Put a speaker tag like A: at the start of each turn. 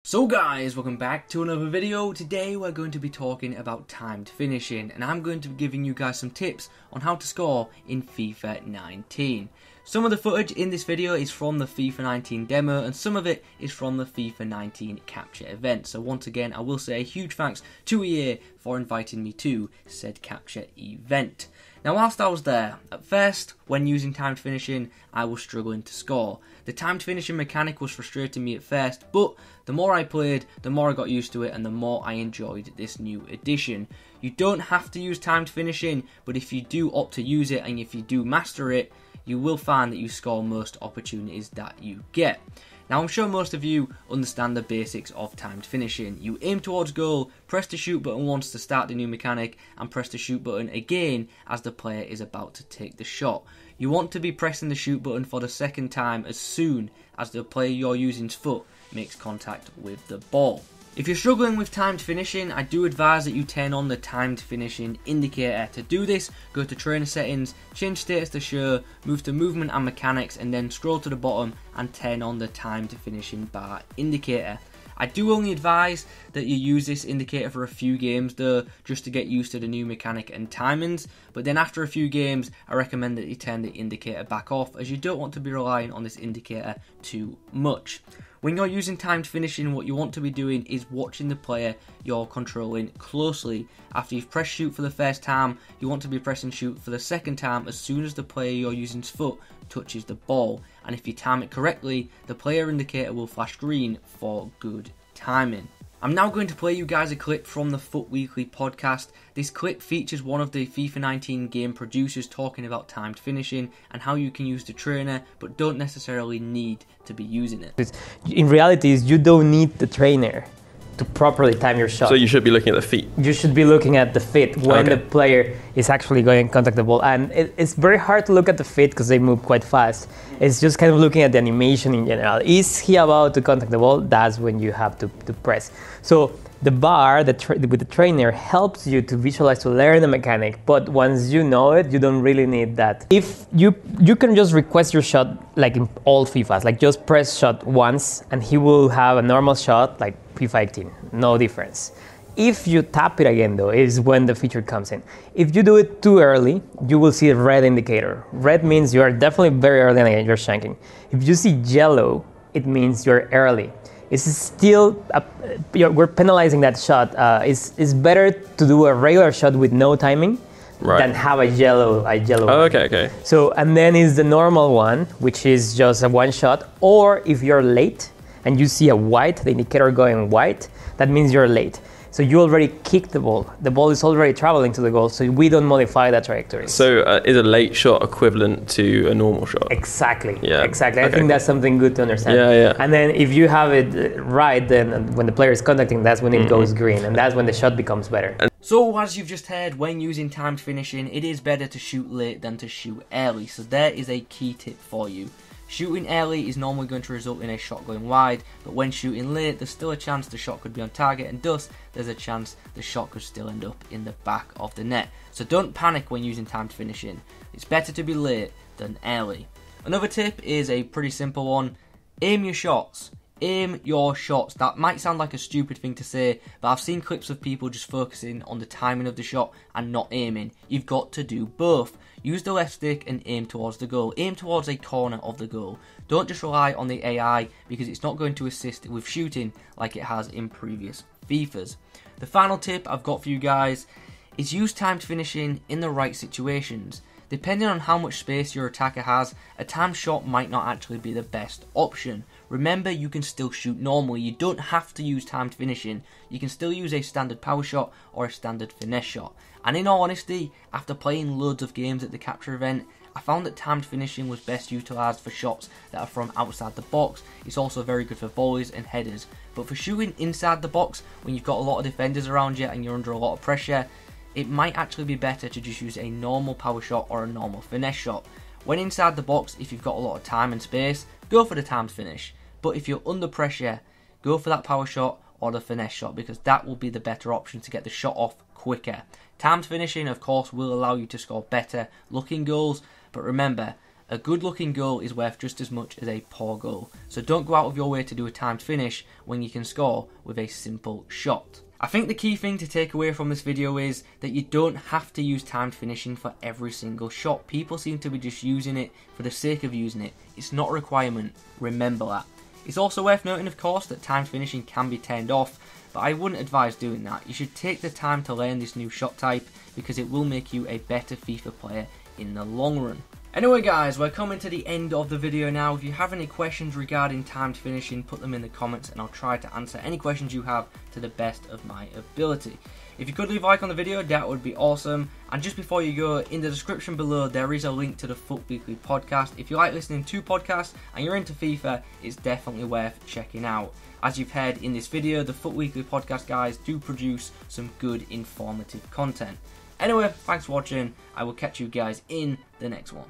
A: So guys, welcome back to another video. Today we're going to be talking about timed finishing, and I'm going to be giving you guys some tips on how to score in FIFA 19. Some of the footage in this video is from the FIFA 19 demo, and some of it is from the FIFA 19 capture event. So once again, I will say a huge thanks to EA for inviting me to said capture event. Now whilst I was there, at first, when using timed finishing, I was struggling to score. The timed finishing mechanic was frustrating me at first, but the more I played, the more I got used to it and the more I enjoyed this new addition. You don't have to use timed finishing, but if you do opt to use it and if you do master it, you will find that you score most opportunities that you get. Now I'm sure most of you understand the basics of timed finishing. You aim towards goal, press the shoot button once to start the new mechanic, and press the shoot button again as the player is about to take the shot. You want to be pressing the shoot button for the second time as soon as the player you're using's foot makes contact with the ball. If you're struggling with timed finishing, I do advise that you turn on the timed finishing indicator. To do this, go to trainer settings, change status to show, move to movement and mechanics, and then scroll to the bottom and turn on the timed finishing bar indicator. I do only advise that you use this indicator for a few games though, just to get used to the new mechanic and timings, but then after a few games I recommend that you turn the indicator back off, as you don't want to be relying on this indicator too much. When you're using timed finishing, what you want to be doing is watching the player you're controlling closely. After you've pressed shoot for the first time, you want to be pressing shoot for the second time as soon as the player you're using's foot touches the ball. And if you time it correctly, the player indicator will flash green for good timing. I'm now going to play you guys a clip from the Foot Weekly podcast. This clip features one of the FIFA 19 game producers talking about timed finishing and how you can use the trainer but don't necessarily need to be using it.
B: In reality, you don't need the trainer to properly time your shot.
C: So you should be looking at the feet.
B: You should be looking at the feet when the player is actually going to contact the ball. And it's very hard to look at the feet because they move quite fast. It's just kind of looking at the animation in general. Is he about to contact the ball? That's when you have to press. So the bar with the trainer helps you to visualize, to learn the mechanic. But once you know it, you don't really need that. If you can just request your shot like in all FIFAs, like just press shot once and he will have a normal shot like FIFA 18, no difference. If you tap it again though, is when the feature comes in. If you do it too early, you will see a red indicator. Red means you are definitely very early and you're shanking. If you see yellow, it means you're early. It's still, we're penalizing that shot. It's better to do a regular shot with no timing than have a yellow
C: Oh, okay.
B: So, and then is the normal one, which is just a one shot, or if you're late and you see a white, the indicator going white, that means you're late. So you already kicked the ball. The ball is already traveling to the goal, so we don't modify that trajectory.
C: So is a late shot equivalent to a normal shot?
B: Exactly.
C: Yeah.
B: Exactly. I think that's something good to understand.
C: Yeah.
B: And then if you have it right, then when the player is contacting, that's when it goes green, and that's when the shot becomes better.
A: So as you've just heard, when using timed finishing, it is better to shoot late than to shoot early. So there is a key tip for you. Shooting early is normally going to result in a shot going wide, but when shooting late, there's still a chance the shot could be on target, and thus there's a chance the shot could still end up in the back of the net. So don't panic when using timed finishing. It's better to be late than early. Another tip is a pretty simple one. Aim your shots. Aim your shots. That might sound like a stupid thing to say, but I've seen clips of people just focusing on the timing of the shot and not aiming. You've got to do both. Use the left stick and aim towards the goal. Aim towards a corner of the goal. Don't just rely on the AI because it's not going to assist with shooting like it has in previous FIFAs. The final tip I've got for you guys is use timed finishing in the right situations. Depending on how much space your attacker has, a timed shot might not actually be the best option. Remember, you can still shoot normally. You don't have to use timed finishing. You can still use a standard power shot or a standard finesse shot. And in all honesty, after playing loads of games at the capture event, I found that timed finishing was best utilised for shots that are from outside the box. It's also very good for volleys and headers. But for shooting inside the box, when you've got a lot of defenders around you and you're under a lot of pressure, it might actually be better to just use a normal power shot or a normal finesse shot. When inside the box, if you've got a lot of time and space, go for the timed finish. But if you're under pressure, go for that power shot or the finesse shot, because that will be the better option to get the shot off quicker. Timed finishing, of course, will allow you to score better looking goals, but remember, A good looking goal is worth just as much as a poor goal, so don't go out of your way to do a timed finish when you can score with a simple shot. I think the key thing to take away from this video is that you don't have to use timed finishing for every single shot. People seem to be just using it for the sake of using it. It's not a requirement, remember that. It's also worth noting, of course, that timed finishing can be turned off, but I wouldn't advise doing that. You should take the time to learn this new shot type because it will make you a better FIFA player in the long run. Anyway guys, we're coming to the end of the video now. If you have any questions regarding timed finishing, put them in the comments and I'll try to answer any questions you have to the best of my ability. If you could leave a like on the video, that would be awesome. And just before you go, in the description below there is a link to the FUT Weekly podcast. If you like listening to podcasts and you're into FIFA, it's definitely worth checking out. As you've heard in this video, the FUT Weekly podcast guys do produce some good informative content. Anyway, thanks for watching. I will catch you guys in the next one.